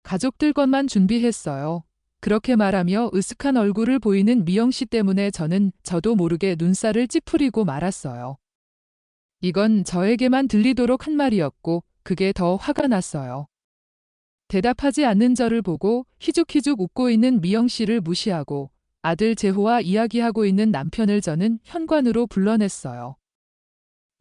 가족들 것만 준비했어요. 그렇게 말하며 으슥한 얼굴을 보이는 미영 씨 때문에 저는 저도 모르게 눈살을 찌푸리고 말았어요. 이건 저에게만 들리도록 한 말이었고 그게 더 화가 났어요. 대답하지 않는 저를 보고 희죽희죽 웃고 있는 미영 씨를 무시하고 아들 재호와 이야기하고 있는 남편을 저는 현관으로 불러냈어요.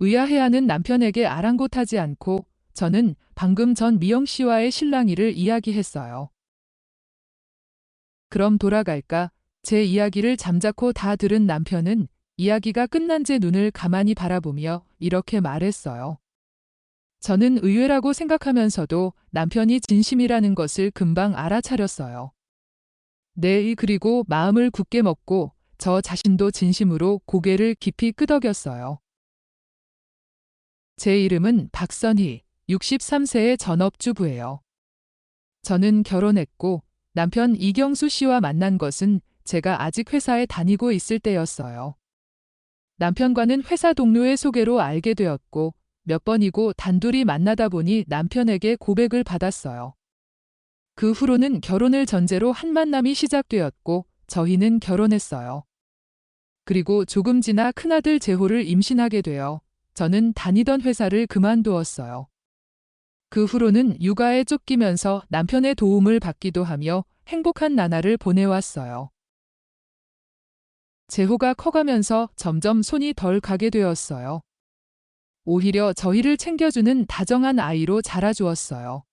의아해하는 남편에게 아랑곳하지 않고 저는 방금 전 미영 씨와의 실랑이를 이야기했어요. 그럼 돌아갈까? 제 이야기를 잠자코 다 들은 남편은 이야기가 끝난 제 눈을 가만히 바라보며 이렇게 말했어요. 저는 의외라고 생각하면서도 남편이 진심이라는 것을 금방 알아차렸어요. 네, 그리고 마음을 굳게 먹고 저 자신도 진심으로 고개를 깊이 끄덕였어요. 제 이름은 박선희, 63세의 전업주부예요. 저는 결혼했고 남편 이경수 씨와 만난 것은 제가 아직 회사에 다니고 있을 때였어요. 남편과는 회사 동료의 소개로 알게 되었고 몇 번이고 단둘이 만나다 보니 남편에게 고백을 받았어요. 그 후로는 결혼을 전제로 한 만남이 시작되었고 저희는 결혼했어요. 그리고 조금 지나 큰아들 재호를 임신하게 되어 저는 다니던 회사를 그만두었어요. 그 후로는 육아에 쫓기면서 남편의 도움을 받기도 하며 행복한 나날을 보내왔어요. 재호가 커가면서 점점 손이 덜 가게 되었어요. 오히려 저희를 챙겨주는 다정한 아이로 자라주었어요.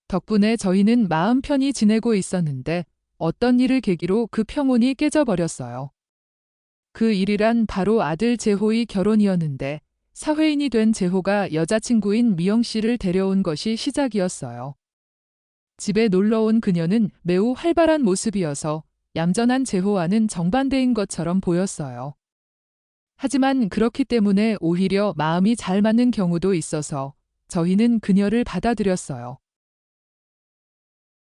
덕분에 저희는 마음 편히 지내고 있었는데 어떤 일을 계기로 그 평온이 깨져버렸어요. 그 일이란 바로 아들 재호의 결혼이었는데 사회인이 된 재호가 여자친구인 미영 씨를 데려온 것이 시작이었어요. 집에 놀러온 그녀는 매우 활발한 모습이어서 얌전한 재호와는 정반대인 것처럼 보였어요. 하지만 그렇기 때문에 오히려 마음이 잘 맞는 경우도 있어서 저희는 그녀를 받아들였어요.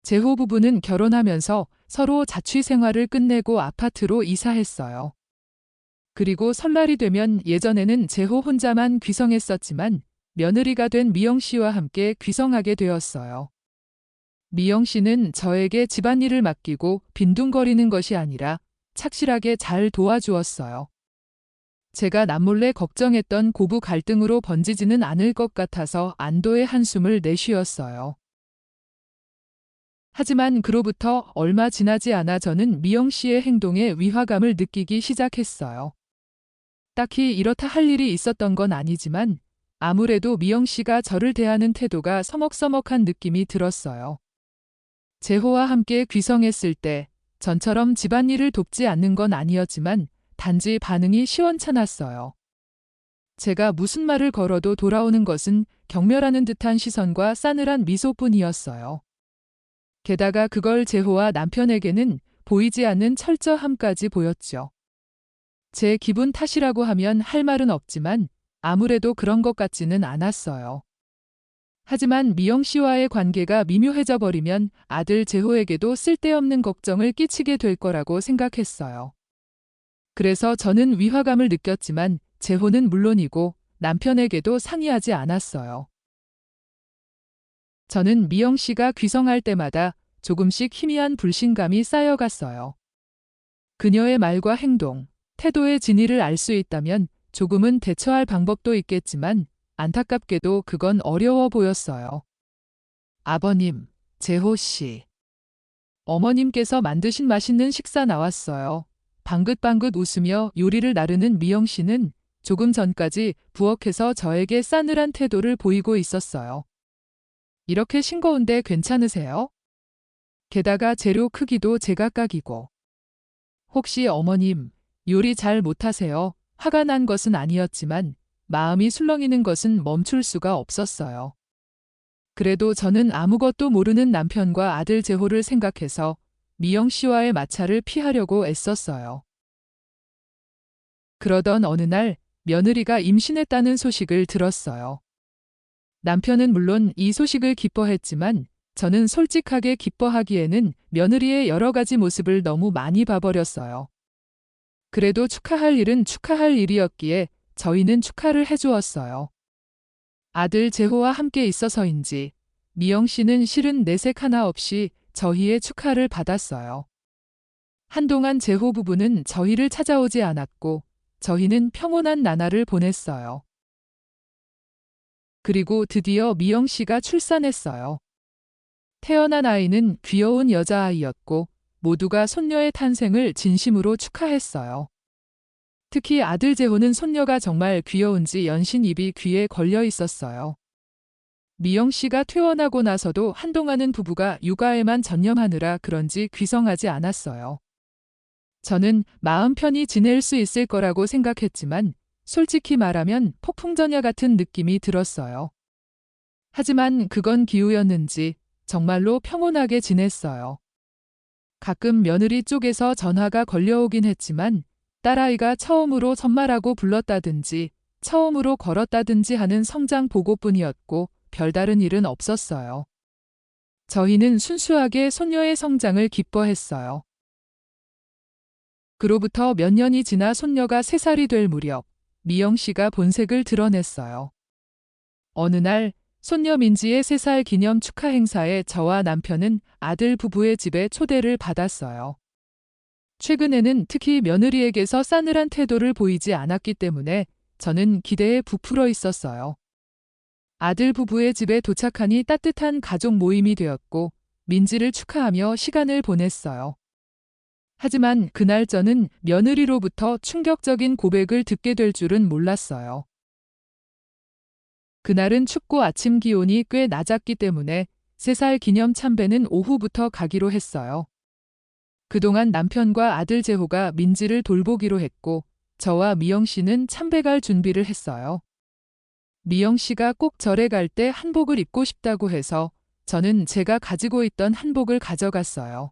재호 부부는 결혼하면서 서로 자취 생활을 끝내고 아파트로 이사했어요. 그리고 설날이 되면 예전에는 재호 혼자만 귀성했었지만 며느리가 된 미영 씨와 함께 귀성하게 되었어요. 미영 씨는 저에게 집안일을 맡기고 빈둥거리는 것이 아니라 착실하게 잘 도와주었어요. 제가 남몰래 걱정했던 고부 갈등으로 번지지는 않을 것 같아서 안도의 한숨을 내쉬었어요. 하지만 그로부터 얼마 지나지 않아 저는 미영 씨의 행동에 위화감을 느끼기 시작했어요. 딱히 이렇다 할 일이 있었던 건 아니지만 아무래도 미영 씨가 저를 대하는 태도가 서먹서먹한 느낌이 들었어요. 재호와 함께 귀성했을 때 전처럼 집안일을 돕지 않는 건 아니었지만 단지 반응이 시원찮았어요. 제가 무슨 말을 걸어도 돌아오는 것은 경멸하는 듯한 시선과 싸늘한 미소뿐이었어요. 게다가 그걸 재호와 남편에게는 보이지 않는 철저함까지 보였죠. 제 기분 탓이라고 하면 할 말은 없지만 아무래도 그런 것 같지는 않았어요. 하지만 미영 씨와의 관계가 미묘해져 버리면 아들 재호에게도 쓸데없는 걱정을 끼치게 될 거라고 생각했어요. 그래서 저는 위화감을 느꼈지만 재호는 물론이고 남편에게도 상의하지 않았어요. 저는 미영 씨가 귀성할 때마다 조금씩 희미한 불신감이 쌓여갔어요. 그녀의 말과 행동, 태도의 진위를 알 수 있다면 조금은 대처할 방법도 있겠지만 안타깝게도 그건 어려워 보였어요. 아버님, 재호 씨. 어머님께서 만드신 맛있는 식사 나왔어요. 방긋방긋 웃으며 요리를 나르는 미영 씨는 조금 전까지 부엌에서 저에게 싸늘한 태도를 보이고 있었어요. 이렇게 싱거운데 괜찮으세요? 게다가 재료 크기도 제각각이고. 혹시 어머님, 요리 잘 못하세요? 화가 난 것은 아니었지만 마음이 술렁이는 것은 멈출 수가 없었어요. 그래도 저는 아무것도 모르는 남편과 아들 재호를 생각해서 미영 씨와의 마찰을 피하려고 애썼어요. 그러던 어느 날 며느리가 임신했다는 소식을 들었어요. 남편은 물론 이 소식을 기뻐했지만 저는 솔직하게 기뻐하기에는 며느리의 여러 가지 모습을 너무 많이 봐버렸어요. 그래도 축하할 일은 축하할 일이었기에 저희는 축하를 해주었어요. 아들 재호와 함께 있어서인지 미영 씨는 실은 내색 하나 없이 저희의 축하를 받았어요. 한동안 재호 부부는 저희를 찾아오지 않았고 저희는 평온한 나날을 보냈어요. 그리고 드디어 미영 씨가 출산했어요. 태어난 아이는 귀여운 여자아이였고 모두가 손녀의 탄생을 진심으로 축하했어요. 특히 아들 재호는 손녀가 정말 귀여운지 연신 입이 귀에 걸려 있었어요. 미영 씨가 퇴원하고 나서도 한동안은 부부가 육아에만 전념하느라 그런지 귀성하지 않았어요. 저는 마음 편히 지낼 수 있을 거라고 생각했지만 솔직히 말하면 폭풍전야 같은 느낌이 들었어요. 하지만 그건 기우였는지 정말로 평온하게 지냈어요. 가끔 며느리 쪽에서 전화가 걸려오긴 했지만 딸아이가 처음으로 선마라고 불렀다든지 처음으로 걸었다든지 하는 성장 보고뿐이었고 별다른 일은 없었어요. 저희는 순수하게 손녀의 성장을 기뻐했어요. 그로부터 몇 년이 지나 손녀가 3살이 될 무렵 미영 씨가 본색을 드러냈어요. 어느 날 손녀 민지의 3살 기념 축하 행사에 저와 남편은 아들 부부의 집에 초대를 받았어요. 최근에는 특히 며느리에게서 싸늘한 태도를 보이지 않았기 때문에 저는 기대에 부풀어 있었어요. 아들 부부의 집에 도착하니 따뜻한 가족 모임이 되었고 민지를 축하하며 시간을 보냈어요. 하지만 그날 저는 며느리로부터 충격적인 고백을 듣게 될 줄은 몰랐어요. 그날은 춥고 아침 기온이 꽤 낮았기 때문에 3살 기념 참배는 오후부터 가기로 했어요. 그동안 남편과 아들 재호가 민지를 돌보기로 했고 저와 미영 씨는 참배 갈 준비를 했어요. 미영 씨가 꼭 절에 갈 때 한복을 입고 싶다고 해서 저는 제가 가지고 있던 한복을 가져갔어요.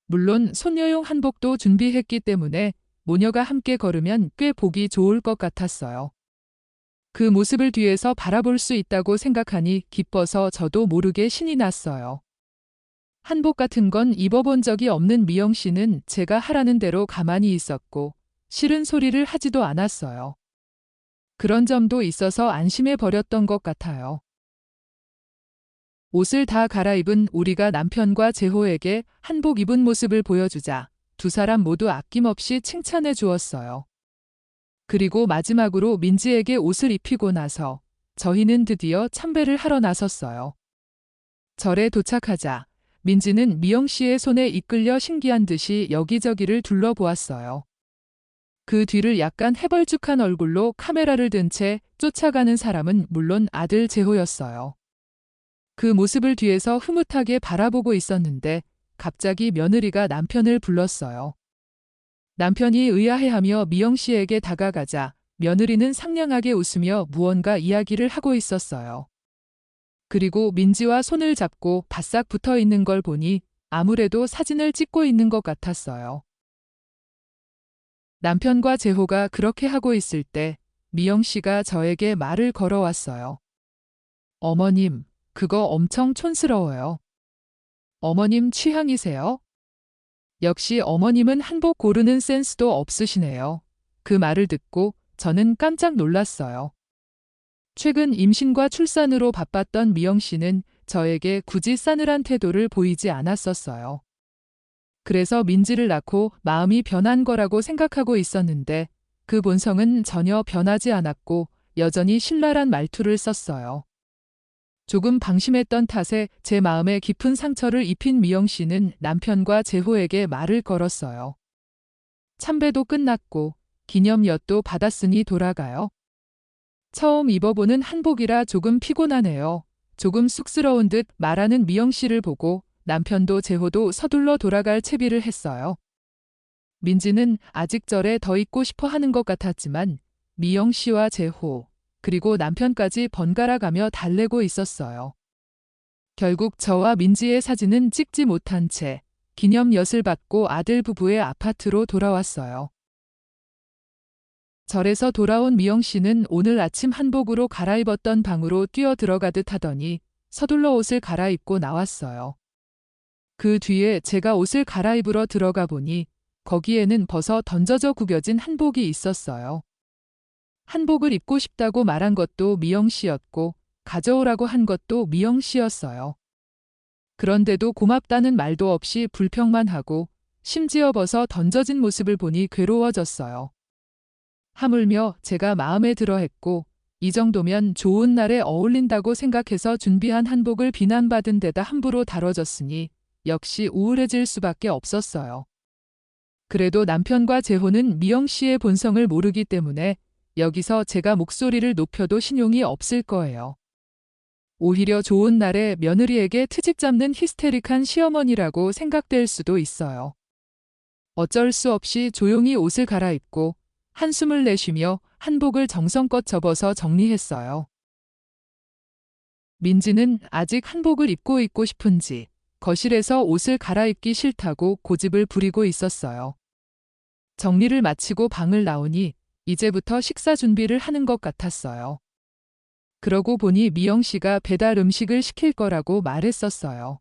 물론 손녀용 한복도 준비했기 때문에 모녀가 함께 걸으면 꽤 보기 좋을 것 같았어요. 그 모습을 뒤에서 바라볼 수 있다고 생각하니 기뻐서 저도 모르게 신이 났어요. 한복 같은 건 입어본 적이 없는 미영 씨는 제가 하라는 대로 가만히 있었고 싫은 소리를 하지도 않았어요. 그런 점도 있어서 안심해 버렸던 것 같아요. 옷을 다 갈아입은 우리가 남편과 재호에게 한복 입은 모습을 보여주자 두 사람 모두 아낌없이 칭찬해 주었어요. 그리고 마지막으로 민지에게 옷을 입히고 나서 저희는 드디어 참배를 하러 나섰어요. 절에 도착하자 민지는 미영 씨의 손에 이끌려 신기한 듯이 여기저기를 둘러보았어요. 그 뒤를 약간 해벌쭉한 얼굴로 카메라를 든 채 쫓아가는 사람은 물론 아들 재호였어요. 그 모습을 뒤에서 흐뭇하게 바라보고 있었는데 갑자기 며느리가 남편을 불렀어요. 남편이 의아해하며 미영 씨에게 다가가자 며느리는 상냥하게 웃으며 무언가 이야기를 하고 있었어요. 그리고 민지와 손을 잡고 바싹 붙어 있는 걸 보니 아무래도 사진을 찍고 있는 것 같았어요. 남편과 재호가 그렇게 하고 있을 때 미영 씨가 저에게 말을 걸어왔어요. 어머님, 그거 엄청 촌스러워요. 어머님 취향이세요? 역시 어머님은 한복 고르는 센스도 없으시네요. 그 말을 듣고 저는 깜짝 놀랐어요. 최근 임신과 출산으로 바빴던 미영 씨는 저에게 굳이 싸늘한 태도를 보이지 않았었어요. 그래서 민지를 낳고 마음이 변한 거라고 생각하고 있었는데 그 본성은 전혀 변하지 않았고 여전히 신랄한 말투를 썼어요. 조금 방심했던 탓에 제 마음에 깊은 상처를 입힌 미영 씨는 남편과 재호에게 말을 걸었어요. 참배도 끝났고 기념엿도 받았으니 돌아가요. 처음 입어보는 한복이라 조금 피곤하네요. 조금 쑥스러운 듯 말하는 미영 씨를 보고 남편도 재호도 서둘러 돌아갈 채비를 했어요. 민지는 아직 절에 더 있고 싶어 하는 것 같았지만 미영 씨와 재호 그리고 남편까지 번갈아 가며 달래고 있었어요. 결국 저와 민지의 사진은 찍지 못한 채 기념엿을 받고 아들 부부의 아파트로 돌아왔어요. 절에서 돌아온 미영 씨는 오늘 아침 한복으로 갈아입었던 방으로 뛰어 들어가듯 하더니 서둘러 옷을 갈아입고 나왔어요. 그 뒤에 제가 옷을 갈아입으러 들어가 보니 거기에는 벗어 던져져 구겨진 한복이 있었어요. 한복을 입고 싶다고 말한 것도 미영 씨였고 가져오라고 한 것도 미영 씨였어요. 그런데도 고맙다는 말도 없이 불평만 하고 심지어 벗어 던져진 모습을 보니 괴로워졌어요. 하물며 제가 마음에 들어 했고 이 정도면 좋은 날에 어울린다고 생각해서 준비한 한복을 비난받은 데다 함부로 다뤄졌으니 역시 우울해질 수밖에 없었어요. 그래도 남편과 재호는 미영 씨의 본성을 모르기 때문에 여기서 제가 목소리를 높여도 신용이 없을 거예요. 오히려 좋은 날에 며느리에게 트집 잡는 히스테릭한 시어머니라고 생각될 수도 있어요. 어쩔 수 없이 조용히 옷을 갈아입고 한숨을 내쉬며 한복을 정성껏 접어서 정리했어요. 민지는 아직 한복을 입고 싶은지 거실에서 옷을 갈아입기 싫다고 고집을 부리고 있었어요. 정리를 마치고 방을 나오니 이제부터 식사 준비를 하는 것 같았어요. 그러고 보니 미영 씨가 배달 음식을 시킬 거라고 말했었어요.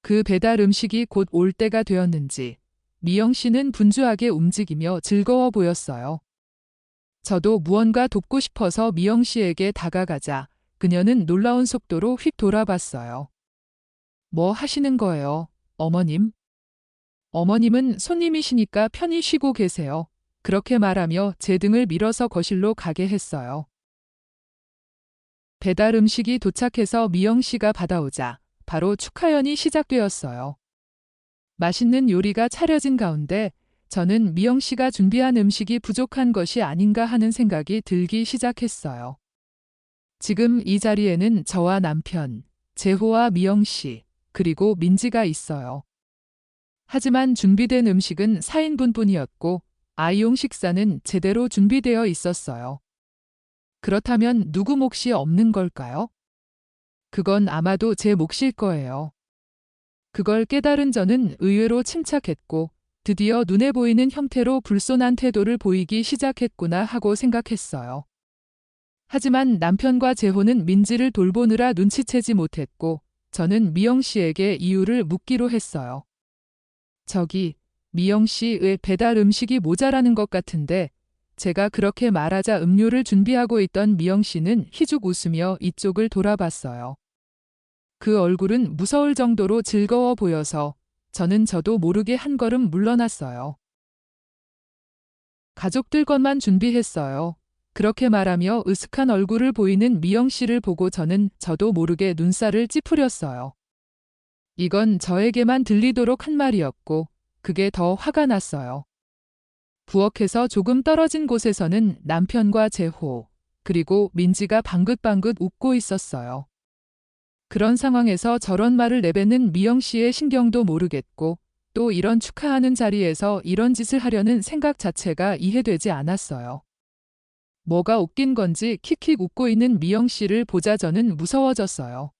그 배달 음식이 곧 올 때가 되었는지 미영 씨는 분주하게 움직이며 즐거워 보였어요. 저도 무언가 돕고 싶어서 미영 씨에게 다가가자 그녀는 놀라운 속도로 휙 돌아봤어요. 뭐 하시는 거예요, 어머님? 어머님은 손님이시니까 편히 쉬고 계세요. 그렇게 말하며 제 등을 밀어서 거실로 가게 했어요. 배달 음식이 도착해서 미영 씨가 받아오자 바로 축하연이 시작되었어요. 맛있는 요리가 차려진 가운데 저는 미영 씨가 준비한 음식이 부족한 것이 아닌가 하는 생각이 들기 시작했어요. 지금 이 자리에는 저와 남편, 재호와 미영 씨, 그리고 민지가 있어요. 하지만 준비된 음식은 4인분뿐이었고 아이용 식사는 제대로 준비되어 있었어요. 그렇다면 누구 몫이 없는 걸까요? 그건 아마도 제 몫일 거예요. 그걸 깨달은 저는 의외로 침착했고 드디어 눈에 보이는 형태로 불손한 태도를 보이기 시작했구나 하고 생각했어요. 하지만 남편과 재호는 민지를 돌보느라 눈치채지 못했고 저는 미영 씨에게 이유를 묻기로 했어요. 저기, 미영 씨의 배달 음식이 모자라는 것 같은데 제가 그렇게 말하자 음료를 준비하고 있던 미영 씨는 희죽 웃으며 이쪽을 돌아봤어요. 그 얼굴은 무서울 정도로 즐거워 보여서 저도 모르게 한 걸음 물러났어요. 가족들 것만 준비했어요. 그렇게 말하며 으슥한 얼굴을 보이는 미영 씨를 보고 저도 모르게 눈살을 찌푸렸어요. 이건 저에게만 들리도록 한 말이었고 그게 더 화가 났어요. 부엌에서 조금 떨어진 곳에서는 남편과 재호, 그리고 민지가 방긋방긋 웃고 있었어요. 그런 상황에서 저런 말을 내뱉는 미영 씨의 신경도 모르겠고 또 이런 축하하는 자리에서 이런 짓을 하려는 생각 자체가 이해되지 않았어요. 뭐가 웃긴 건지 킥킥 웃고 있는 미영 씨를 보자 저는 무서워졌어요.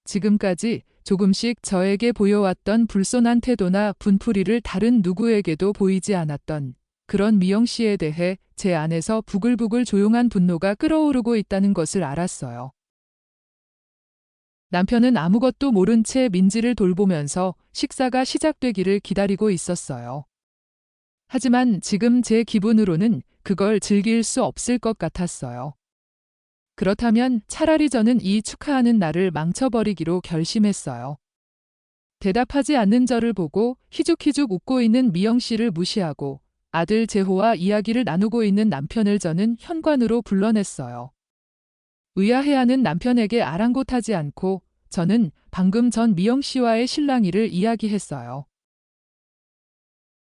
지금까지 조금씩 저에게 보여왔던 불손한 태도나 분풀이를 다른 누구에게도 보이지 않았던 그런 미영 씨에 대해 제 안에서 부글부글 조용한 분노가 끓어오르고 있다는 것을 알았어요. 남편은 아무것도 모른 채 민지를 돌보면서 식사가 시작되기를 기다리고 있었어요. 하지만 지금 제 기분으로는 그걸 즐길 수 없을 것 같았어요. 그렇다면 차라리 저는 이 축하하는 날을 망쳐버리기로 결심했어요. 대답하지 않는 저를 보고 희죽희죽 웃고 있는 미영 씨를 무시하고 아들 재호와 이야기를 나누고 있는 남편을 저는 현관으로 불러냈어요. 의아해하는 남편에게 아랑곳하지 않고 저는 방금 전 미영 씨와의 실랑이를 이야기했어요.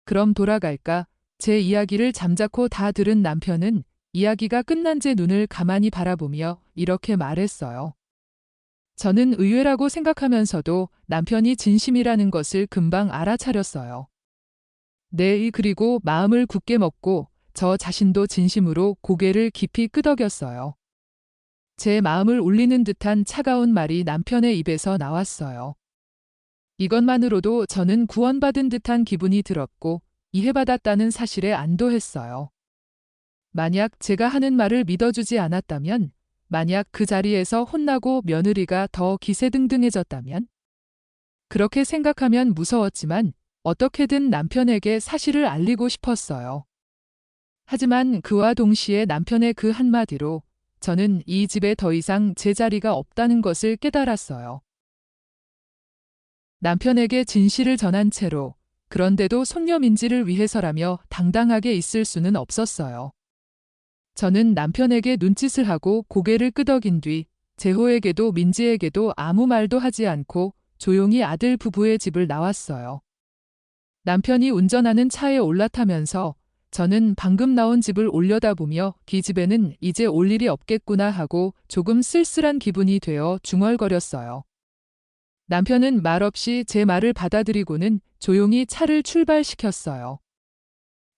그럼 돌아갈까? 제 이야기를 잠자코 다 들은 남편은 이야기가 끝난 제 눈을 가만히 바라보며 이렇게 말했어요. 저는 의외라고 생각하면서도 남편이 진심이라는 것을 금방 알아차렸어요. 네, 그리고 마음을 굳게 먹고 저 자신도 진심으로 고개를 깊이 끄덕였어요. 제 마음을 울리는 듯한 차가운 말이 남편의 입에서 나왔어요. 이것만으로도 저는 구원받은 듯한 기분이 들었고 이해받았다는 사실에 안도했어요. 만약 제가 하는 말을 믿어주지 않았다면, 만약 그 자리에서 혼나고 며느리가 더 기세등등해졌다면? 그렇게 생각하면 무서웠지만 어떻게든 남편에게 사실을 알리고 싶었어요. 하지만 그와 동시에 남편의 그 한마디로 저는 이 집에 더 이상 제 자리가 없다는 것을 깨달았어요. 남편에게 진실을 전한 채로, 그런데도 손녀 민지를 위해서라며 당당하게 있을 수는 없었어요. 저는 남편에게 눈짓을 하고 고개를 끄덕인 뒤 재호에게도 민지에게도 아무 말도 하지 않고 조용히 아들 부부의 집을 나왔어요. 남편이 운전하는 차에 올라타면서 저는 방금 나온 집을 올려다보며 기집애는 이제 올 일이 없겠구나 하고 조금 쓸쓸한 기분이 되어 중얼거렸어요. 남편은 말없이 제 말을 받아들이고는 조용히 차를 출발시켰어요.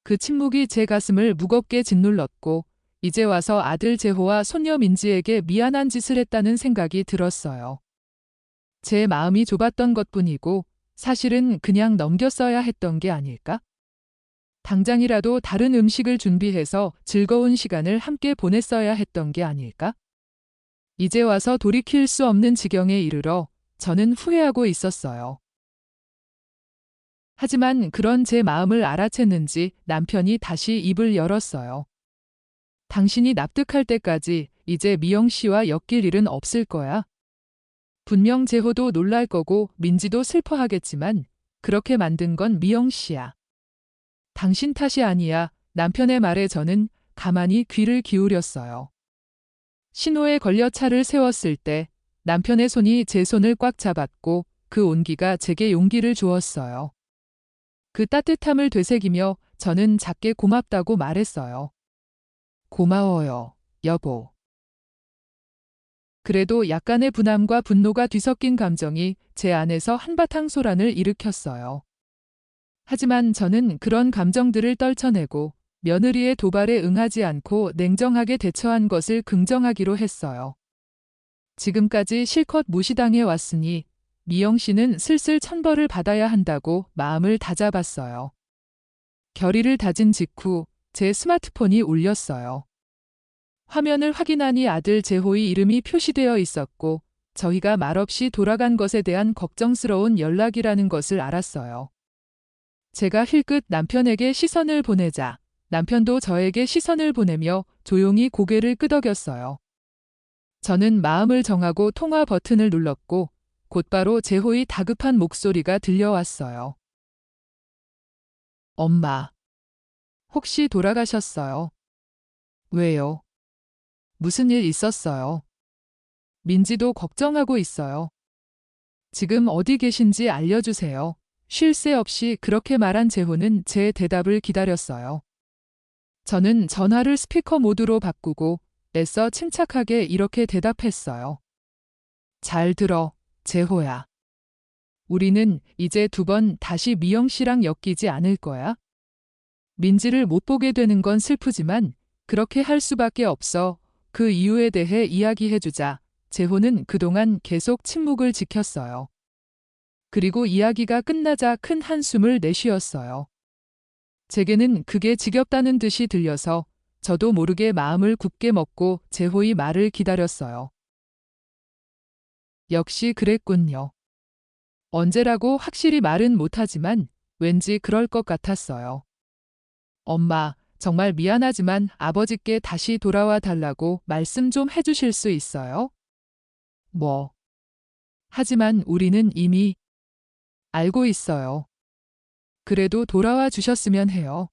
그 침묵이 제 가슴을 무겁게 짓눌렀고 이제 와서 아들 재호와 손녀 민지에게 미안한 짓을 했다는 생각이 들었어요. 제 마음이 좁았던 것뿐이고 사실은 그냥 넘겼어야 했던 게 아닐까? 당장이라도 다른 음식을 준비해서 즐거운 시간을 함께 보냈어야 했던 게 아닐까? 이제 와서 돌이킬 수 없는 지경에 이르러 저는 후회하고 있었어요. 하지만 그런 제 마음을 알아챘는지 남편이 다시 입을 열었어요. 당신이 납득할 때까지 이제 미영 씨와 엮일 일은 없을 거야. 분명 재호도 놀랄 거고 민지도 슬퍼하겠지만 그렇게 만든 건 미영 씨야. 당신 탓이 아니야. 남편의 말에 저는 가만히 귀를 기울였어요. 신호에 걸려 차를 세웠을 때 남편의 손이 제 손을 꽉 잡았고 그 온기가 제게 용기를 주었어요. 그 따뜻함을 되새기며 저는 작게 고맙다고 말했어요. 고마워요, 여보. 그래도 약간의 분함과 분노가 뒤섞인 감정이 제 안에서 한바탕 소란을 일으켰어요. 하지만 저는 그런 감정들을 떨쳐내고 며느리의 도발에 응하지 않고 냉정하게 대처한 것을 긍정하기로 했어요. 지금까지 실컷 무시당해 왔으니 미영 씨는 슬슬 천벌을 받아야 한다고 마음을 다잡았어요. 결의를 다진 직후 제 스마트폰이 울렸어요. 화면을 확인하니 아들 재호의 이름이 표시되어 있었고 저희가 말없이 돌아간 것에 대한 걱정스러운 연락이라는 것을 알았어요. 제가 힐끗 남편에게 시선을 보내자 남편도 저에게 시선을 보내며 조용히 고개를 끄덕였어요. 저는 마음을 정하고 통화 버튼을 눌렀고 곧바로 재호의 다급한 목소리가 들려왔어요. 엄마, 혹시 돌아가셨어요? 왜요? 무슨 일 있었어요? 민지도 걱정하고 있어요. 지금 어디 계신지 알려주세요. 쉴 새 없이 그렇게 말한 재호는 제 대답을 기다렸어요. 저는 전화를 스피커 모드로 바꾸고 애써 침착하게 이렇게 대답했어요. 잘 들어, 재호야. 우리는 이제 2번 다시 미영 씨랑 엮이지 않을 거야. 민지를 못 보게 되는 건 슬프지만 그렇게 할 수밖에 없어. 그 이유에 대해 이야기해주자. 재호는 그동안 계속 침묵을 지켰어요. 그리고 이야기가 끝나자 큰 한숨을 내쉬었어요. 제게는 그게 지겹다는 듯이 들려서 저도 모르게 마음을 굳게 먹고 재호의 말을 기다렸어요. 역시 그랬군요. 언제라고 확실히 말은 못하지만 왠지 그럴 것 같았어요. 엄마, 정말 미안하지만 아버지께 다시 돌아와 달라고 말씀 좀 해주실 수 있어요? 뭐. 하지만 우리는 이미 알고 있어요. 그래도 돌아와 주셨으면 해요.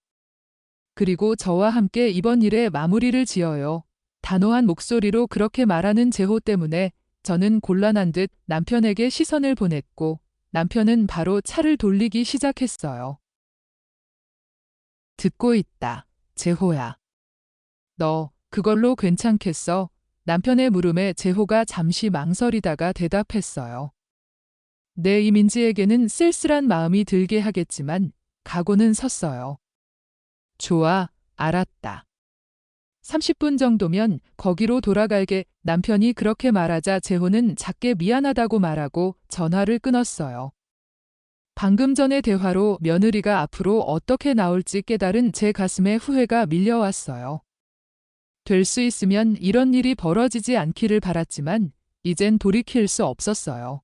그리고 저와 함께 이번 일에 마무리를 지어요. 단호한 목소리로 그렇게 말하는 재호 때문에 저는 곤란한 듯 남편에게 시선을 보냈고 남편은 바로 차를 돌리기 시작했어요. 듣고 있다, 재호야. 너 그걸로 괜찮겠어? 남편의 물음에 재호가 잠시 망설이다가 대답했어요. 내 이민지에게는 쓸쓸한 마음이 들게 하겠지만 각오는 섰어요. 좋아, 알았다. 30분 정도면 거기로 돌아갈게. 남편이 그렇게 말하자 재호는 작게 미안하다고 말하고 전화를 끊었어요. 방금 전의 대화로 며느리가 앞으로 어떻게 나올지 깨달은 제 가슴에 후회가 밀려왔어요. 될 수 있으면 이런 일이 벌어지지 않기를 바랐지만 이젠 돌이킬 수 없었어요.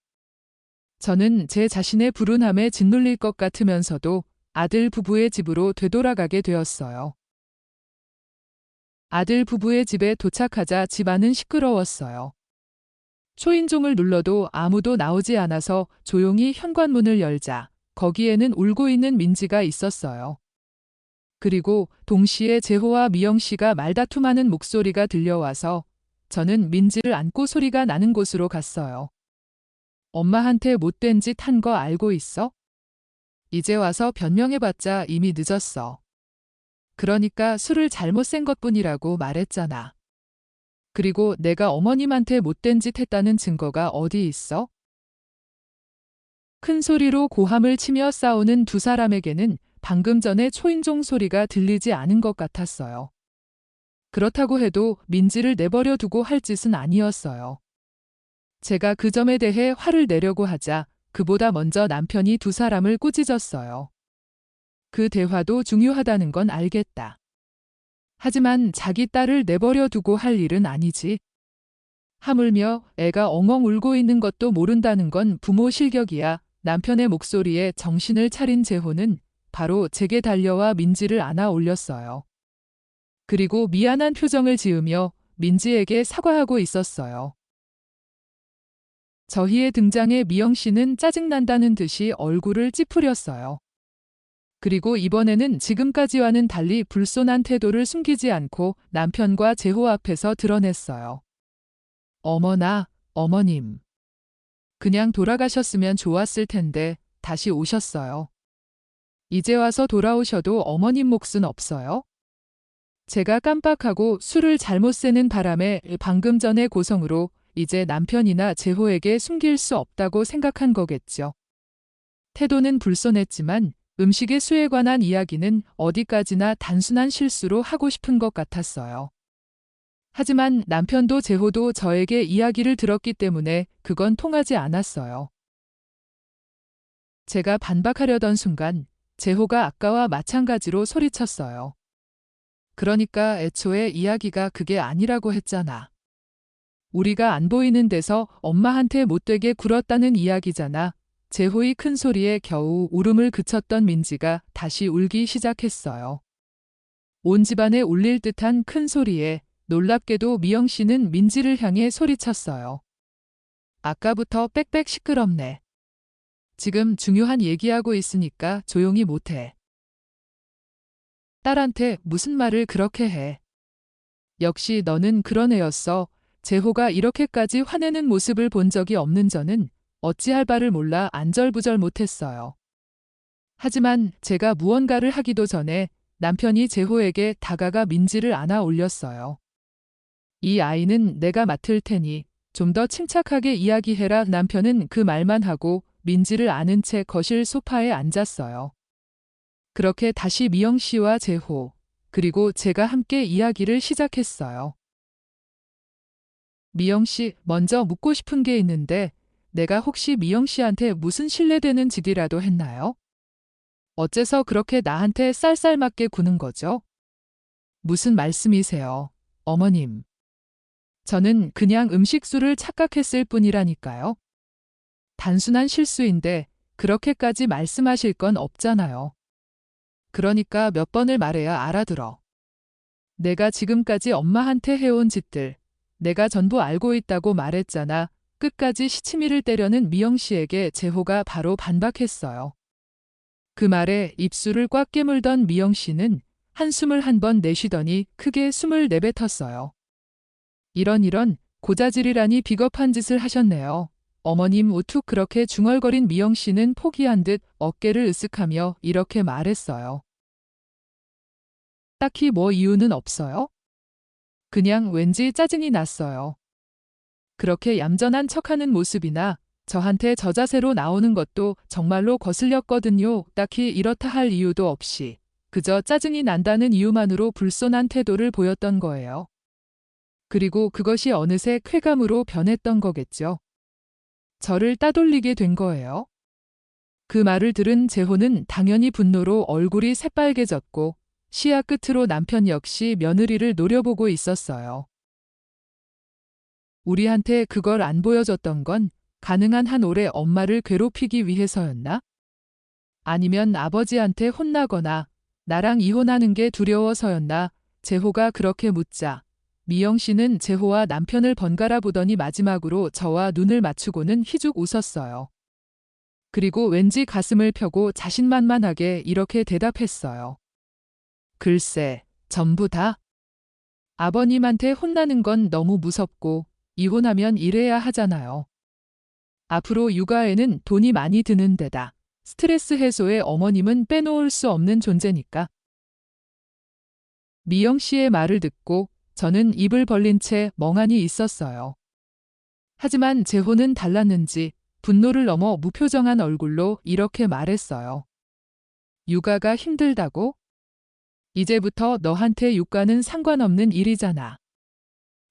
저는 제 자신의 불운함에 짓눌릴 것 같으면서도 아들 부부의 집으로 되돌아가게 되었어요. 아들 부부의 집에 도착하자 집안은 시끄러웠어요. 초인종을 눌러도 아무도 나오지 않아서 조용히 현관문을 열자 거기에는 울고 있는 민지가 있었어요. 그리고 동시에 재호와 미영 씨가 말다툼하는 목소리가 들려와서 저는 민지를 안고 소리가 나는 곳으로 갔어요. 엄마한테 못된 짓 한 거 알고 있어? 이제 와서 변명해봤자 이미 늦었어. 그러니까 술을 잘못 센 것뿐이라고 말했잖아. 그리고 내가 어머님한테 못된 짓 했다는 증거가 어디 있어? 큰 소리로 고함을 치며 싸우는 두 사람에게는 방금 전에 초인종 소리가 들리지 않은 것 같았어요. 그렇다고 해도 민지를 내버려 두고 할 짓은 아니었어요. 제가 그 점에 대해 화를 내려고 하자 그보다 먼저 남편이 두 사람을 꾸짖었어요. 그 대화도 중요하다는 건 알겠다. 하지만 자기 딸을 내버려 두고 할 일은 아니지. 하물며 애가 엉엉 울고 있는 것도 모른다는 건 부모 실격이야. 남편의 목소리에 정신을 차린 재호는 바로 제게 달려와 민지를 안아 올렸어요. 그리고 미안한 표정을 지으며 민지에게 사과하고 있었어요. 저희의 등장에 미영 씨는 짜증난다는 듯이 얼굴을 찌푸렸어요. 그리고 이번에는 지금까지와는 달리 불손한 태도를 숨기지 않고 남편과 재호 앞에서 드러냈어요. 어머나, 어머님. 그냥 돌아가셨으면 좋았을 텐데 다시 오셨어요. 이제 와서 돌아오셔도 어머님 몫은 없어요? 제가 깜빡하고 술을 잘못 새는 바람에 방금 전의 고성으로 이제 남편이나 재호에게 숨길 수 없다고 생각한 거겠죠. 태도는 불손했지만 음식의 수에 관한 이야기는 어디까지나 단순한 실수로 하고 싶은 것 같았어요. 하지만 남편도 재호도 저에게 이야기를 들었기 때문에 그건 통하지 않았어요. 제가 반박하려던 순간 재호가 아까와 마찬가지로 소리쳤어요. 그러니까 애초에 이야기가 그게 아니라고 했잖아. 우리가 안 보이는 데서 엄마한테 못되게 굴었다는 이야기잖아. 재호의 큰 소리에 겨우 울음을 그쳤던 민지가 다시 울기 시작했어요. 온 집안에 울릴 듯한 큰 소리에 놀랍게도 미영 씨는 민지를 향해 소리쳤어요. 아까부터 빽빽 시끄럽네. 지금 중요한 얘기하고 있으니까 조용히 못해. 딸한테 무슨 말을 그렇게 해. 역시 너는 그런 애였어. 재호가 이렇게까지 화내는 모습을 본 적이 없는 저는 어찌할 바를 몰라 안절부절 못했어요. 하지만 제가 무언가를 하기도 전에 남편이 재호에게 다가가 민지를 안아 올렸어요. 이 아이는 내가 맡을 테니 좀 더 침착하게 이야기해라. 남편은 그 말만 하고 민지를 안은 채 거실 소파에 앉았어요. 그렇게 다시 미영 씨와 재호, 그리고 제가 함께 이야기를 시작했어요. 미영 씨, 먼저 묻고 싶은 게 있는데 내가 혹시 미영 씨한테 무슨 신뢰되는 짓이라도 했나요? 어째서 그렇게 나한테 쌀쌀맞게 구는 거죠? 무슨 말씀이세요, 어머님? 저는 그냥 음식수를 착각했을 뿐이라니까요. 단순한 실수인데 그렇게까지 말씀하실 건 없잖아요. 그러니까 몇 번을 말해야 알아들어. 내가 지금까지 엄마한테 해온 짓들, 내가 전부 알고 있다고 말했잖아. 끝까지 시치미를 때려는 미영 씨에게 재호가 바로 반박했어요. 그 말에 입술을 꽉 깨물던 미영 씨는 한숨을 한 번 내쉬더니 크게 숨을 내뱉었어요. 이런 고자질이라니 비겁한 짓을 하셨네요. 어머님. 우툭 그렇게 중얼거린 미영 씨는 포기한 듯 어깨를 으쓱하며 이렇게 말했어요. 딱히 뭐 이유는 없어요? 그냥 왠지 짜증이 났어요. 그렇게 얌전한 척하는 모습이나 저한테 저 자세로 나오는 것도 정말로 거슬렸거든요. 딱히 이렇다 할 이유도 없이 그저 짜증이 난다는 이유만으로 불손한 태도를 보였던 거예요. 그리고 그것이 어느새 쾌감으로 변했던 거겠죠. 저를 따돌리게 된 거예요. 그 말을 들은 재호는 당연히 분노로 얼굴이 새빨개졌고 시야 끝으로 남편 역시 며느리를 노려보고 있었어요. 우리한테 그걸 안 보여줬던 건 가능한 한 오래 엄마를 괴롭히기 위해서였나? 아니면 아버지한테 혼나거나 나랑 이혼하는 게 두려워서였나? 재호가 그렇게 묻자 미영 씨는 재호와 남편을 번갈아 보더니 마지막으로 저와 눈을 맞추고는 희죽 웃었어요. 그리고 왠지 가슴을 펴고 자신만만하게 이렇게 대답했어요. 글쎄, 전부 다. 아버님한테 혼나는 건 너무 무섭고 이혼하면 이래야 하잖아요. 앞으로 육아에는 돈이 많이 드는 데다 스트레스 해소에 어머님은 빼놓을 수 없는 존재니까. 미영 씨의 말을 듣고 저는 입을 벌린 채 멍하니 있었어요. 하지만 재호는 달랐는지 분노를 넘어 무표정한 얼굴로 이렇게 말했어요. 육아가 힘들다고? 이제부터 너한테 육가는 상관없는 일이잖아.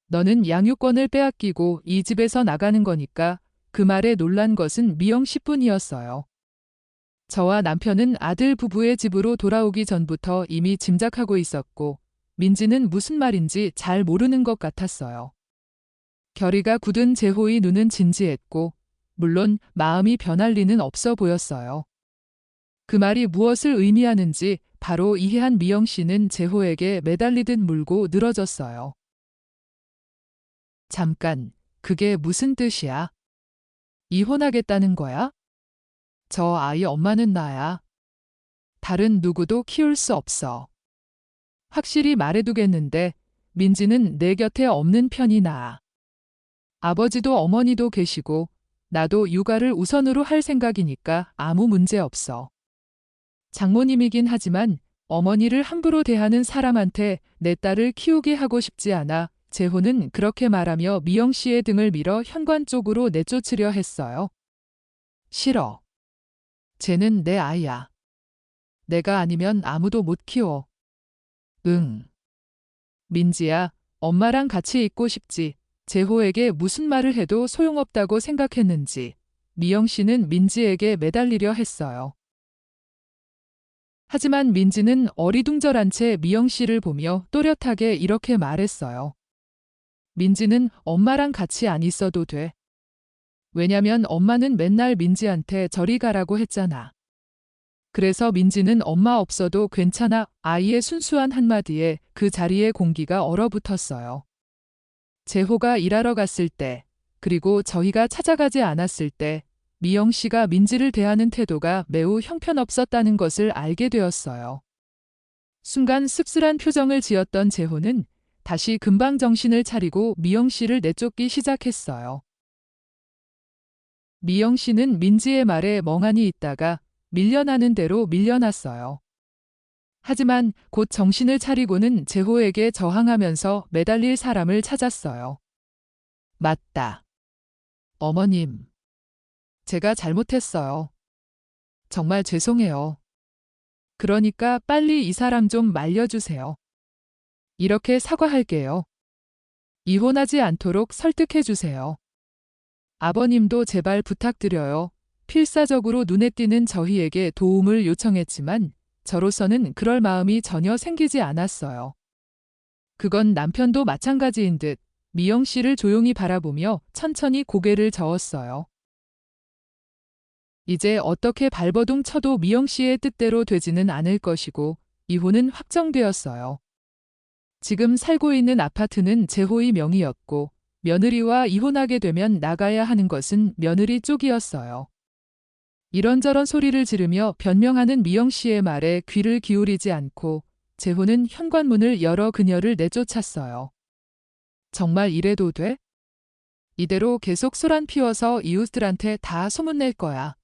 너는 양육권을 빼앗기고 이 집에서 나가는 거니까. 그 말에 놀란 것은 미영 씨뿐이었어요. 저와 남편은 아들 부부의 집으로 돌아오기 전부터 이미 짐작하고 있었고 민지는 무슨 말인지 잘 모르는 것 같았어요. 결의가 굳은 재호의 눈은 진지했고 물론 마음이 변할 리는 없어 보였어요. 그 말이 무엇을 의미하는지 바로 이해한 미영 씨는 재호에게 매달리듯 물고 늘어졌어요. 잠깐, 그게 무슨 뜻이야? 이혼하겠다는 거야? 저 아이 엄마는 나야. 다른 누구도 키울 수 없어. 확실히 말해두겠는데 민지는 내 곁에 없는 편이 나아. 아버지도 어머니도 계시고 나도 육아를 우선으로 할 생각이니까 아무 문제 없어. 장모님이긴 하지만 어머니를 함부로 대하는 사람한테 내 딸을 키우게 하고 싶지 않아. 재호는 그렇게 말하며 미영 씨의 등을 밀어 현관 쪽으로 내쫓으려 했어요. 싫어. 쟤는 내 아이야. 내가 아니면 아무도 못 키워. 응. 민지야, 엄마랑 같이 있고 싶지. 재호에게 무슨 말을 해도 소용없다고 생각했는지 미영 씨는 민지에게 매달리려 했어요. 하지만 민지는 어리둥절한 채 미영 씨를 보며 또렷하게 이렇게 말했어요. 민지는 엄마랑 같이 안 있어도 돼. 왜냐면 엄마는 맨날 민지한테 저리 가라고 했잖아. 그래서 민지는 엄마 없어도 괜찮아. 아이의 순수한 한마디에 그 자리의 공기가 얼어붙었어요. 재호가 일하러 갔을 때, 그리고 저희가 찾아가지 않았을 때 미영 씨가 민지를 대하는 태도가 매우 형편없었다는 것을 알게 되었어요. 순간 씁쓸한 표정을 지었던 재호는 다시 금방 정신을 차리고 미영 씨를 내쫓기 시작했어요. 미영 씨는 민지의 말에 멍하니 있다가 밀려나는 대로 밀려났어요. 하지만 곧 정신을 차리고는 재호에게 저항하면서 매달릴 사람을 찾았어요. 맞다. 어머님. 제가 잘못했어요. 정말 죄송해요. 그러니까 빨리 이 사람 좀 말려주세요. 이렇게 사과할게요. 이혼하지 않도록 설득해 주세요. 아버님도 제발 부탁드려요. 필사적으로 눈에 띄는 저희에게 도움을 요청했지만 저로서는 그럴 마음이 전혀 생기지 않았어요. 그건 남편도 마찬가지인 듯 미영 씨를 조용히 바라보며 천천히 고개를 저었어요. 이제 어떻게 발버둥 쳐도 미영 씨의 뜻대로 되지는 않을 것이고 이혼은 확정되었어요. 지금 살고 있는 아파트는 재호의 명의였고 며느리와 이혼하게 되면 나가야 하는 것은 며느리 쪽이었어요. 이런저런 소리를 지르며 변명하는 미영 씨의 말에 귀를 기울이지 않고 재호는 현관문을 열어 그녀를 내쫓았어요. 정말 이래도 돼? 이대로 계속 소란 피워서 이웃들한테 다 소문낼 거야.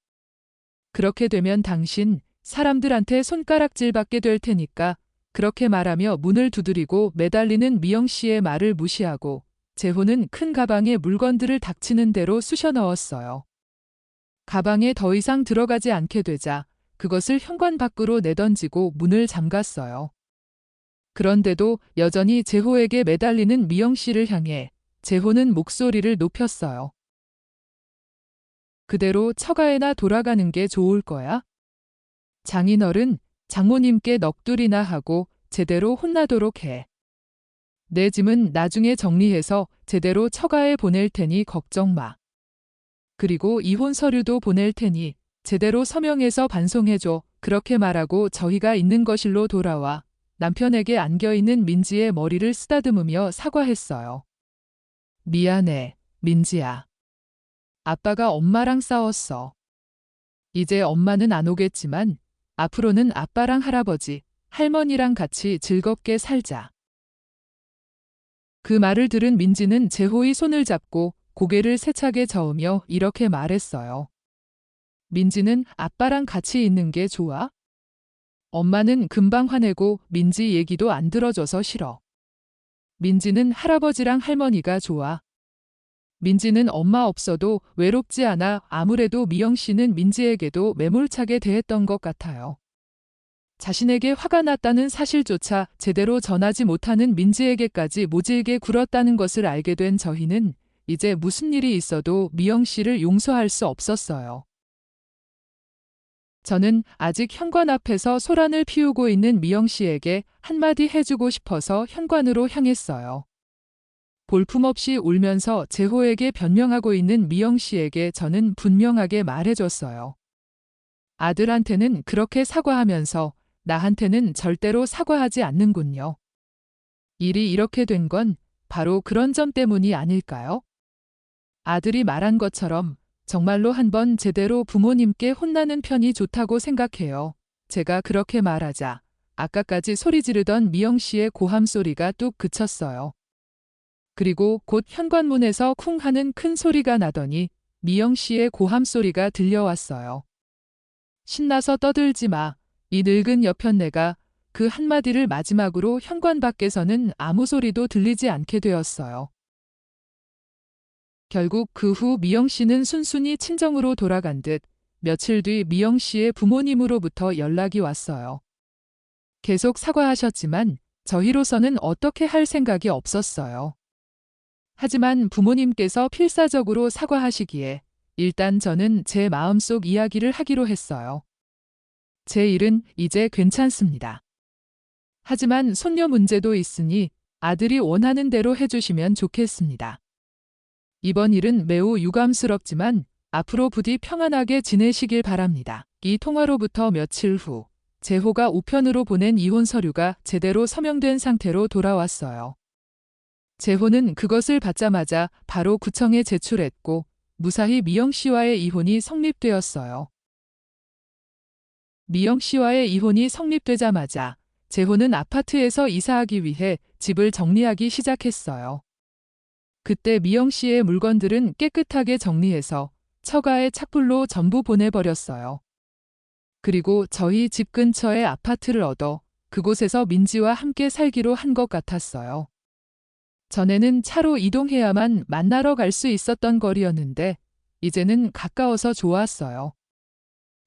그렇게 되면 당신 사람들한테 손가락질 받게 될 테니까. 그렇게 말하며 문을 두드리고 매달리는 미영 씨의 말을 무시하고 재호는 큰 가방에 물건들을 닥치는 대로 쑤셔 넣었어요. 가방에 더 이상 들어가지 않게 되자 그것을 현관 밖으로 내던지고 문을 잠갔어요. 그런데도 여전히 재호에게 매달리는 미영 씨를 향해 재호는 목소리를 높였어요. 그대로 처가에나 돌아가는 게 좋을 거야? 장인어른, 장모님께 넋두리나 하고 제대로 혼나도록 해. 내 짐은 나중에 정리해서 제대로 처가에 보낼 테니 걱정 마. 그리고 이혼 서류도 보낼 테니 제대로 서명해서 반송해줘. 그렇게 말하고 저희가 있는 거실로 돌아와 남편에게 안겨있는 민지의 머리를 쓰다듬으며 사과했어요. 미안해, 민지야. 아빠가 엄마랑 싸웠어. 이제 엄마는 안 오겠지만 앞으로는 아빠랑 할아버지, 할머니랑 같이 즐겁게 살자. 그 말을 들은 민지는 재호의 손을 잡고 고개를 세차게 저으며 이렇게 말했어요. 민지는 아빠랑 같이 있는 게 좋아? 엄마는 금방 화내고 민지 얘기도 안 들어줘서 싫어. 민지는 할아버지랑 할머니가 좋아. 민지는 엄마 없어도 외롭지 않아. 아무래도 미영 씨는 민지에게도 매몰차게 대했던 것 같아요. 자신에게 화가 났다는 사실조차 제대로 전하지 못하는 민지에게까지 모질게 굴었다는 것을 알게 된 저희는 이제 무슨 일이 있어도 미영 씨를 용서할 수 없었어요. 저는 아직 현관 앞에서 소란을 피우고 있는 미영 씨에게 한마디 해주고 싶어서 현관으로 향했어요. 볼품없이 울면서 재호에게 변명하고 있는 미영 씨에게 저는 분명하게 말해줬어요. 아들한테는 그렇게 사과하면서 나한테는 절대로 사과하지 않는군요. 일이 이렇게 된 건 바로 그런 점 때문이 아닐까요? 아들이 말한 것처럼 정말로 한번 제대로 부모님께 혼나는 편이 좋다고 생각해요. 제가 그렇게 말하자 아까까지 소리 지르던 미영 씨의 고함 소리가 뚝 그쳤어요. 그리고 곧 현관문에서 쿵 하는 큰 소리가 나더니 미영 씨의 고함 소리가 들려왔어요. 신나서 떠들지 마. 이 늙은 여편네가. 그 한마디를 마지막으로 현관 밖에서는 아무 소리도 들리지 않게 되었어요. 결국 그 후 미영 씨는 순순히 친정으로 돌아간 듯 며칠 뒤 미영 씨의 부모님으로부터 연락이 왔어요. 계속 사과하셨지만 저희로서는 어떻게 할 생각이 없었어요. 하지만 부모님께서 필사적으로 사과하시기에 일단 저는 제 마음속 이야기를 하기로 했어요. 제 일은 이제 괜찮습니다. 하지만 손녀 문제도 있으니 아들이 원하는 대로 해주시면 좋겠습니다. 이번 일은 매우 유감스럽지만 앞으로 부디 평안하게 지내시길 바랍니다. 이 통화로부터 며칠 후 재호가 우편으로 보낸 이혼 서류가 제대로 서명된 상태로 돌아왔어요. 재호는 그것을 받자마자 바로 구청에 제출했고 무사히 미영 씨와의 이혼이 성립되었어요. 미영 씨와의 이혼이 성립되자마자 재호는 아파트에서 이사하기 위해 집을 정리하기 시작했어요. 그때 미영 씨의 물건들은 깨끗하게 정리해서 처가에 착불로 전부 보내버렸어요. 그리고 저희 집 근처에 아파트를 얻어 그곳에서 민지와 함께 살기로 한 것 같았어요. 전에는 차로 이동해야만 만나러 갈 수 있었던 거리였는데 이제는 가까워서 좋았어요.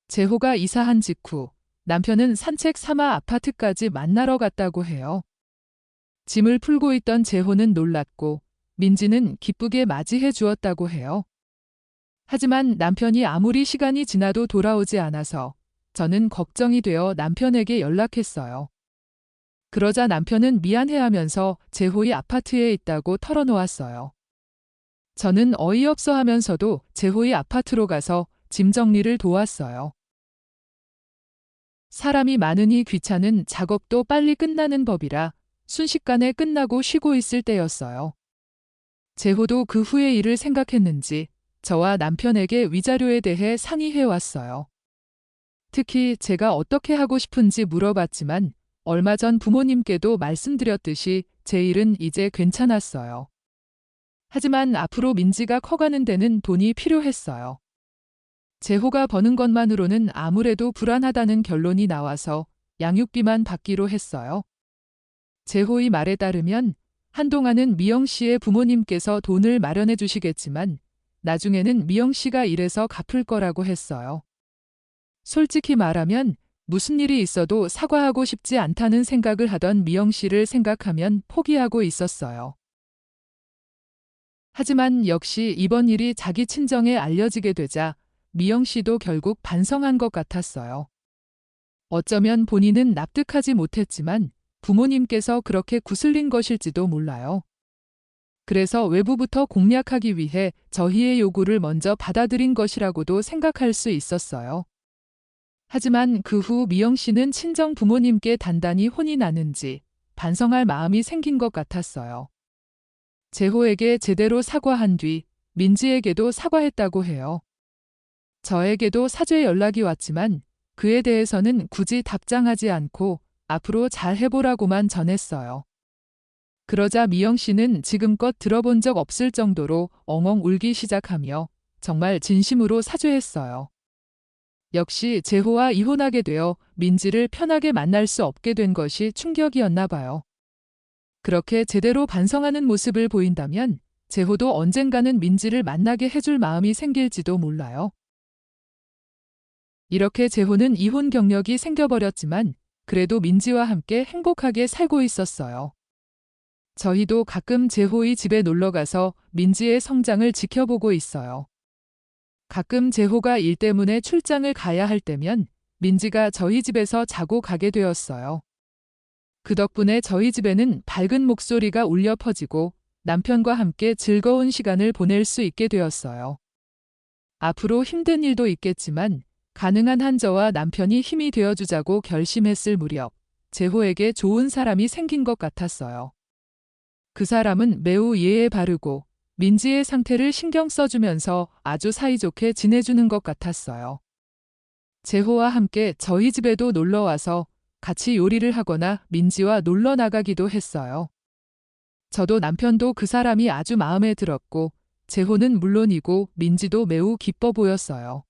재호가 이사한 직후 남편은 산책 삼아 아파트까지 만나러 갔다고 해요. 짐을 풀고 있던 재호는 놀랐고 민지는 기쁘게 맞이해 주었다고 해요. 하지만 남편이 아무리 시간이 지나도 돌아오지 않아서 저는 걱정이 되어 남편에게 연락했어요. 그러자 남편은 미안해하면서 재호의 아파트에 있다고 털어놓았어요. 저는 어이없어 하면서도 재호의 아파트로 가서 짐 정리를 도왔어요. 사람이 많으니 귀찮은 작업도 빨리 끝나는 법이라 순식간에 끝나고 쉬고 있을 때였어요. 재호도 그 후의 일을 생각했는지 저와 남편에게 위자료에 대해 상의해 왔어요. 특히 제가 어떻게 하고 싶은지 물어봤지만 얼마 전 부모님께도 말씀드렸듯이 제 일은 이제 괜찮았어요. 하지만 앞으로 민지가 커가는 데는 돈이 필요했어요. 재호가 버는 것만으로는 아무래도 불안하다는 결론이 나와서 양육비만 받기로 했어요. 재호의 말에 따르면 한동안은 미영 씨의 부모님께서 돈을 마련해 주시겠지만 나중에는 미영 씨가 일해서 갚을 거라고 했어요. 솔직히 말하면 무슨 일이 있어도 사과하고 싶지 않다는 생각을 하던 미영 씨를 생각하면 포기하고 있었어요. 하지만 역시 이번 일이 자기 친정에 알려지게 되자 미영 씨도 결국 반성한 것 같았어요. 어쩌면 본인은 납득하지 못했지만 부모님께서 그렇게 구슬린 것일지도 몰라요. 그래서 외부부터 공략하기 위해 저희의 요구를 먼저 받아들인 것이라고도 생각할 수 있었어요. 하지만 그 후 미영 씨는 친정 부모님께 단단히 혼이 나는지 반성할 마음이 생긴 것 같았어요. 재호에게 제대로 사과한 뒤 민지에게도 사과했다고 해요. 저에게도 사죄 연락이 왔지만 그에 대해서는 굳이 답장하지 않고 앞으로 잘 해보라고만 전했어요. 그러자 미영 씨는 지금껏 들어본 적 없을 정도로 엉엉 울기 시작하며 정말 진심으로 사죄했어요. 역시 재호와 이혼하게 되어 민지를 편하게 만날 수 없게 된 것이 충격이었나 봐요. 그렇게 제대로 반성하는 모습을 보인다면 재호도 언젠가는 민지를 만나게 해줄 마음이 생길지도 몰라요. 이렇게 재호는 이혼 경력이 생겨버렸지만 그래도 민지와 함께 행복하게 살고 있었어요. 저희도 가끔 재호의 집에 놀러가서 민지의 성장을 지켜보고 있어요. 가끔 재호가 일 때문에 출장을 가야 할 때면 민지가 저희 집에서 자고 가게 되었어요. 그 덕분에 저희 집에는 밝은 목소리가 울려 퍼지고 남편과 함께 즐거운 시간을 보낼 수 있게 되었어요. 앞으로 힘든 일도 있겠지만 가능한 한 저와 남편이 힘이 되어주자고 결심했을 무렵 재호에게 좋은 사람이 생긴 것 같았어요. 그 사람은 매우 예에 바르고 민지의 상태를 신경 써주면서 아주 사이좋게 지내주는 것 같았어요. 재호와 함께 저희 집에도 놀러와서 같이 요리를 하거나 민지와 놀러 나가기도 했어요. 저도 남편도 그 사람이 아주 마음에 들었고 재호는 물론이고 민지도 매우 기뻐 보였어요.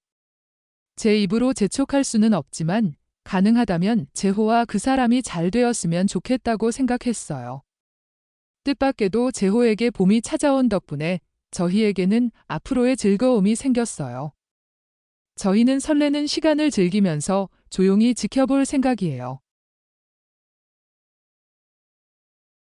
제 입으로 재촉할 수는 없지만 가능하다면 재호와 그 사람이 잘 되었으면 좋겠다고 생각했어요. 뜻밖에도 재호에게 봄이 찾아온 덕분에 저희에게는 앞으로의 즐거움이 생겼어요. 저희는 설레는 시간을 즐기면서 조용히 지켜볼 생각이에요.